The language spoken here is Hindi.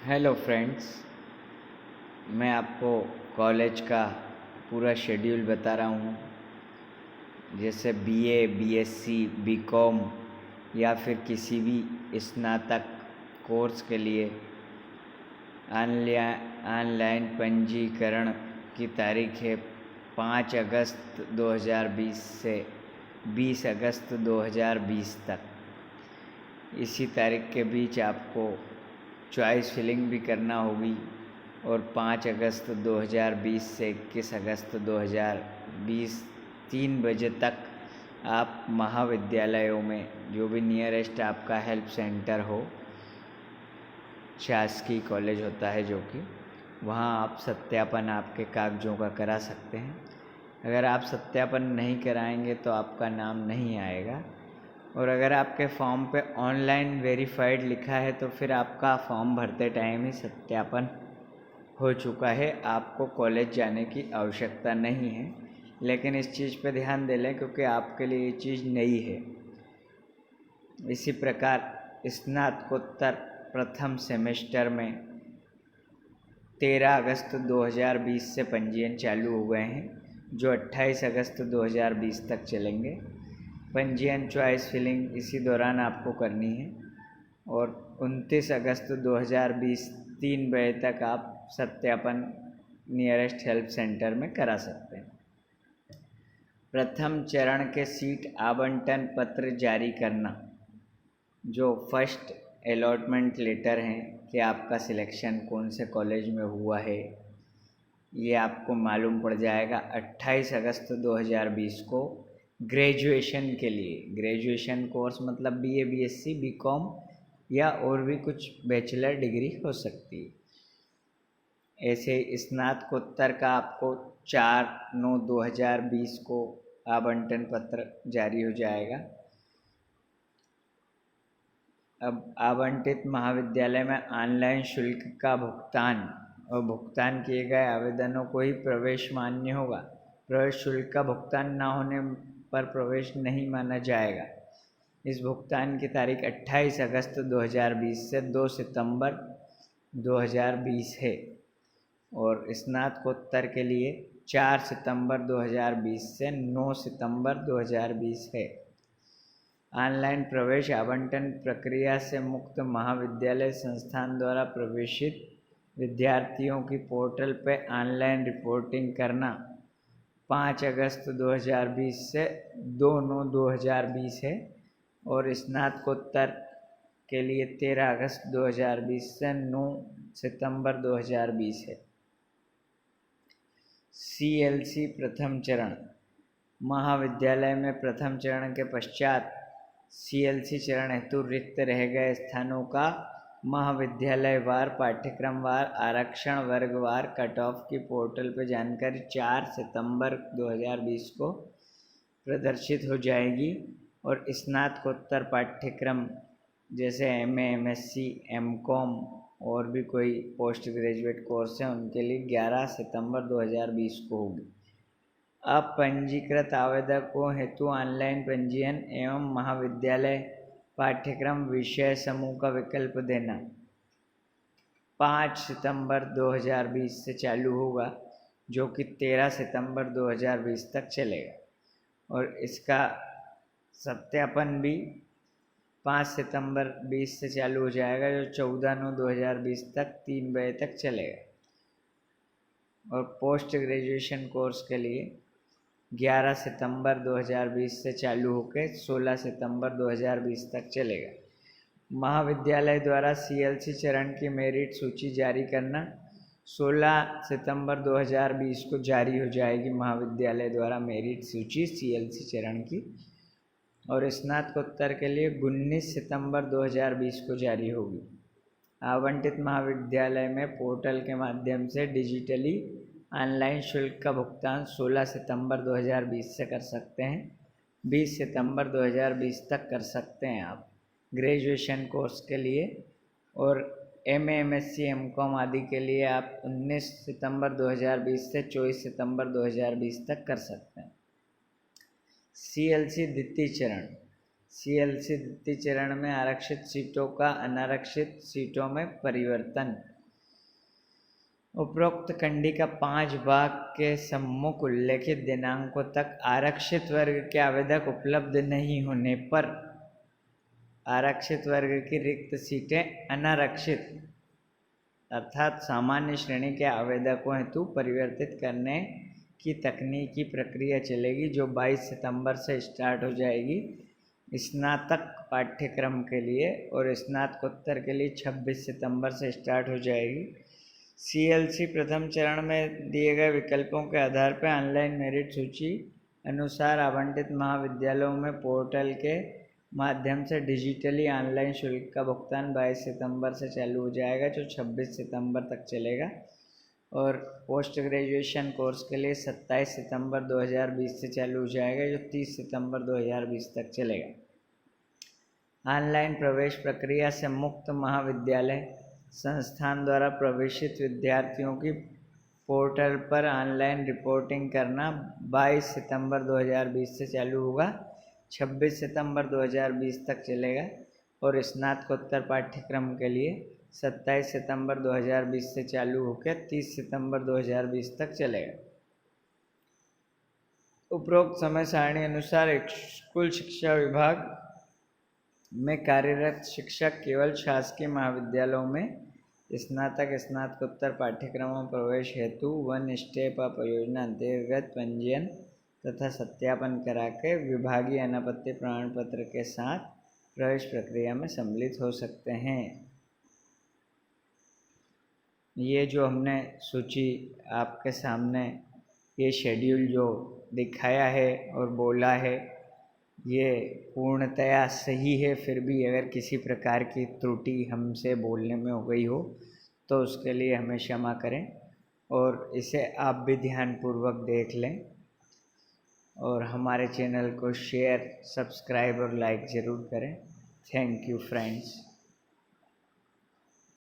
हेलो फ्रेंड्स, मैं आपको कॉलेज का पूरा शेड्यूल बता रहा हूँ। जैसे बीए, बीएससी, बीकॉम या फिर किसी भी स्नातक कोर्स के लिए ऑनलाइन पंजीकरण की तारीख है 5 अगस्त 2020 से 20 अगस्त 2020 तक। इसी तारीख के बीच आपको चॉइस फिलिंग भी करना होगी और 5 अगस्त 2020 से 21 अगस्त 2020 3 बजे तक आप महाविद्यालयों में, जो भी नियरेस्ट आपका हेल्प सेंटर हो, शासकीय कॉलेज होता है जो कि वहाँ आप सत्यापन आपके कागजों का करा सकते हैं। अगर आप सत्यापन नहीं कराएंगे तो आपका नाम नहीं आएगा, और अगर आपके फॉर्म पे ऑनलाइन वेरीफाइड लिखा है तो फिर आपका फॉर्म भरते टाइम ही सत्यापन हो चुका है, आपको कॉलेज जाने की आवश्यकता नहीं है। लेकिन इस चीज़ पे ध्यान दे लें क्योंकि आपके लिए ये चीज़ नई है। इसी प्रकार स्नातकोत्तर प्रथम सेमेस्टर में 13 अगस्त 2020 से पंजीयन चालू हो गए हैं, जो 28 अगस्त 2020 तक चलेंगे। पंजीयन चॉइस फिलिंग इसी दौरान आपको करनी है और 29 अगस्त 2020 3 बजे तक आप सत्यापन नियरेस्ट हेल्प सेंटर में करा सकते हैं। प्रथम चरण के सीट आवंटन पत्र जारी करना, जो फर्स्ट अलॉटमेंट लेटर हैं कि आपका सिलेक्शन कौन से कॉलेज में हुआ है, ये आपको मालूम पड़ जाएगा 28 अगस्त 2020 को। ग्रेजुएशन के लिए, ग्रेजुएशन कोर्स मतलब बीए, बीएससी, बीकॉम या और भी कुछ बैचलर डिग्री हो सकती है। ऐसे स्नातकोत्तर का आपको 4/9/2020 को आवंटन पत्र जारी हो जाएगा। अब आवंटित महाविद्यालय में ऑनलाइन शुल्क का भुगतान और भुगतान किए गए आवेदनों को ही प्रवेश मान्य होगा। प्रवेश शुल्क का भुगतान न होने पर प्रवेश नहीं माना जाएगा। इस भुगतान की तारीख 28 अगस्त 2020 से 2 सितंबर 2020 है और स्नातकोत्तर के लिए 4 सितंबर 2020 से 9 सितंबर 2020 है। ऑनलाइन प्रवेश आवंटन प्रक्रिया से मुक्त महाविद्यालय संस्थान द्वारा प्रवेशित विद्यार्थियों की पोर्टल पर ऑनलाइन रिपोर्टिंग करना 5 अगस्त 2020 से 2/9/2020 है और स्नातकोत्तर के लिए 13 अगस्त 2020 से 9 सितंबर 2020 है। सीएलसी प्रथम चरण, महाविद्यालय में प्रथम चरण के पश्चात सीएलसी चरण हेतु रिक्त रह गए स्थानों का महाविद्यालयवार, पाठ्यक्रमवार, आरक्षण वर्गवार कट ऑफ की पोर्टल पर जानकारी 4 सितंबर 2020 को प्रदर्शित हो जाएगी और स्नातकोत्तर पाठ्यक्रम जैसे एमए, एमएससी, एमकॉम और भी कोई पोस्ट ग्रेजुएट कोर्स हैं उनके लिए 11 सितंबर 2020 को होगी। अपंजीकृत आवेदकों हेतु ऑनलाइन पंजीयन एवं महाविद्यालय पाठ्यक्रम विषय समूह का विकल्प देना 5 सितंबर 2020 से चालू होगा, जो कि 13 सितंबर 2020 तक चलेगा और इसका सत्यापन भी 5 सितंबर 20 से चालू हो जाएगा, जो 14/9/2020 तक 3 बजे तक चलेगा। और पोस्ट ग्रेजुएशन कोर्स के लिए 11 सितंबर 2020 से चालू होकर 16 सितंबर 2020 तक चलेगा। महाविद्यालय द्वारा सीएलसी चरण की मेरिट सूची जारी करना 16 सितंबर 2020 को जारी हो जाएगी। महाविद्यालय द्वारा मेरिट सूची सीएलसी चरण की, और स्नातकोत्तर के लिए 19 सितंबर 2020 को जारी होगी। आवंटित महाविद्यालय में पोर्टल के माध्यम से डिजिटली ऑनलाइन शुल्क का भुगतान 16 सितंबर 2020 से कर सकते हैं, 20 सितंबर 2020 तक कर सकते हैं आप ग्रेजुएशन कोर्स के लिए, और एमए, एमएससी, एमकॉम आदि के लिए आप 19 सितंबर 2020 से 24 सितंबर 2020 तक कर सकते हैं। सीएलसी द्वितीय चरण, सीएलसी द्वितीय चरण में आरक्षित सीटों का अनारक्षित सीटों में परिवर्तन उपरोक्त कंडिका 5 भाग के सम्मुख उल्लेखित दिनांकों तक आरक्षित वर्ग के आवेदक उपलब्ध नहीं होने पर आरक्षित वर्ग की रिक्त सीटें अनारक्षित अर्थात सामान्य श्रेणी के आवेदकों हेतु परिवर्तित करने की तकनीकी प्रक्रिया चलेगी, जो 22 सितंबर से स्टार्ट हो जाएगी स्नातक पाठ्यक्रम के लिए, और स्नातकोत्तर के लिए 26 सितंबर से स्टार्ट हो जाएगी। CLC प्रथम चरण में दिए गए विकल्पों के आधार पर ऑनलाइन मेरिट सूची अनुसार आवंटित महाविद्यालयों में पोर्टल के माध्यम से डिजिटली ऑनलाइन शुल्क का भुगतान 22 सितंबर से चालू हो जाएगा, जो 26 सितंबर तक चलेगा, और पोस्ट ग्रेजुएशन कोर्स के लिए 27 सितंबर 2020 से चालू हो जाएगा, जो 30 सितंबर 2020 तक चलेगा। ऑनलाइन प्रवेश प्रक्रिया से मुक्त महाविद्यालय संस्थान द्वारा प्रवेशित विद्यार्थियों की पोर्टल पर ऑनलाइन रिपोर्टिंग करना 22 सितंबर 2020 से चालू होगा, 26 सितंबर 2020 तक चलेगा, और स्नातकोत्तर पाठ्यक्रम के लिए 27 सितंबर 2020 से चालू होकर 30 सितंबर 2020 तक चलेगा। उपरोक्त समय सारणी अनुसार स्कूल शिक्षा विभाग में कार्यरत शिक्षक केवल शासकीय महाविद्यालयों में स्नातक स्नातकोत्तर पाठ्यक्रमों में प्रवेश हेतु वन स्टेप परियोजना अंतर्गत पंजीयन तथा सत्यापन करा के विभागीय अनापत्ति प्रमाण पत्र के साथ प्रवेश प्रक्रिया में सम्मिलित हो सकते हैं। ये जो हमने सूची आपके सामने ये शेड्यूल जो दिखाया है और बोला है, ये पूर्णतया सही है। फिर भी अगर किसी प्रकार की त्रुटि हमसे बोलने में हो गई हो तो उसके लिए हमें क्षमा करें, और इसे आप भी ध्यानपूर्वक देख लें, और हमारे चैनल को शेयर, सब्सक्राइब और लाइक ज़रूर करें। Thank you friends.